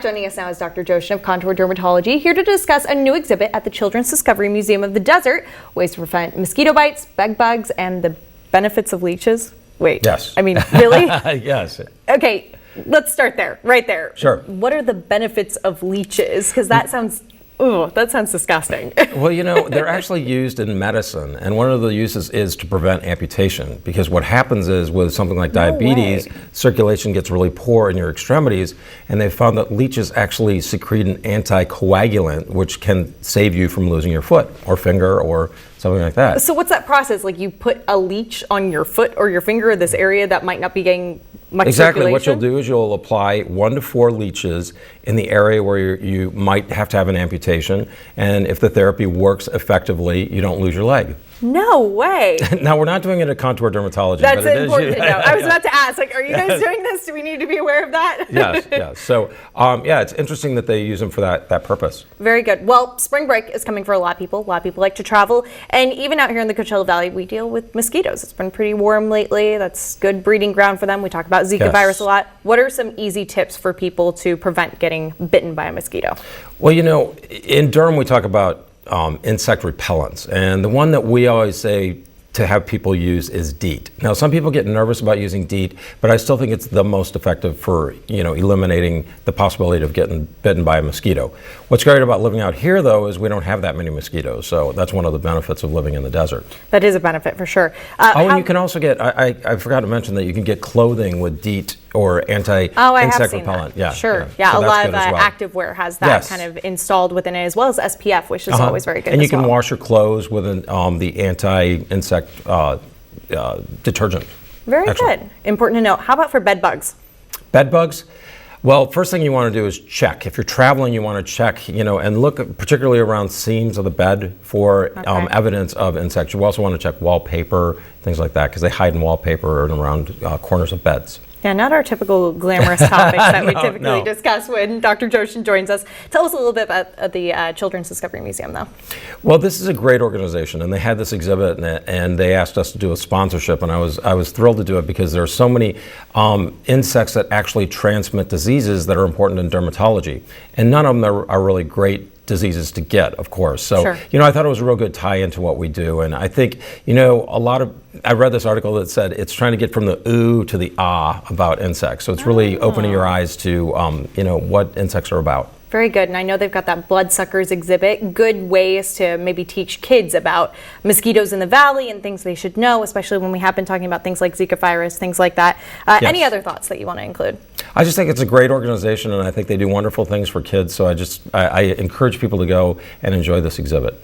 Joining us now is Dr. Joshin of Contour Dermatology, here to discuss a new exhibit at the Children's Discovery Museum of the Desert, ways to prevent mosquito bites, bed bugs, and the benefits of leeches. Wait. Yes. I mean, really? Yes. Okay, let's start there, right there. Sure. What are the benefits of leeches? Because that sounds disgusting. Well, you know, they're actually used in medicine, and one of the uses is to prevent amputation, because what happens is with something like diabetes, circulation gets really poor in your extremities, and they found that leeches actually secrete an anticoagulant, which can save you from losing your foot or finger or something like that. So what's that process? Like you put a leech on your foot or your finger, or this area that might not be getting much Exactly. circulation? What you'll do is you'll apply 1 to 4 leeches in the area where you might have to have an amputation, and if the therapy works effectively, you don't lose your leg. No way. Now, we're not doing it at Contour Dermatology. That's but important to know. I was about to ask, like, are you guys doing this? Do we need to be aware of that? Yes. So, yeah, it's interesting that they use them for that purpose. Very good. Well, spring break is coming for a lot of people. A lot of people like to travel. And even out here in the Coachella Valley, we deal with mosquitoes. It's been pretty warm lately. That's good breeding ground for them. We talk about Zika virus a lot. What are some easy tips for people to prevent getting bitten by a mosquito? Well, you know, in Durham, we talk about insect repellents, and the one that we always say to have people use is DEET. Now, some people get nervous about using DEET, but I still think it's the most effective for, you know, eliminating the possibility of getting bitten by a mosquito. What's great about living out here, though, is we don't have that many mosquitoes, so that's one of the benefits of living in the desert. That is a benefit for sure. And you can also get, I forgot to mention that you can get clothing with DEET or anti-insect repellent. Yeah, sure. Yeah, so a lot of activewear has that kind of installed within it, as well as SPF, which is always very good. And you can wash your clothes with the anti-insect detergent. Very good. Important to know. How about for bed bugs? Bed bugs? Well, first thing you want to do is check. If you're traveling, you want to check, you know, and look particularly around seams of the bed for evidence of insects. You also want to check wallpaper, things like that, because they hide in wallpaper and around corners of beds. Yeah, not our typical glamorous topics that we typically discuss when Dr. Joshin joins us. Tell us a little bit about the Children's Discovery Museum, though. Well, this is a great organization, and they had this exhibit, and they asked us to do a sponsorship, and I was thrilled to do it because there are so many insects that actually transmit diseases that are important in dermatology, and none of them are really great diseases to get, of course. So, you know, I thought it was a real good tie into what we do. And I think, you know, I read this article that said it's trying to get from the ooh to the ah about insects. So it's really opening your eyes to, you know, what insects are about. Very good. And I know they've got that Bloodsuckers exhibit. Good ways to maybe teach kids about mosquitoes in the valley and things they should know, especially when we have been talking about things like Zika virus, things like that. Any other thoughts that you want to include? I just think it's a great organization, and I think they do wonderful things for kids. So I encourage people to go and enjoy this exhibit.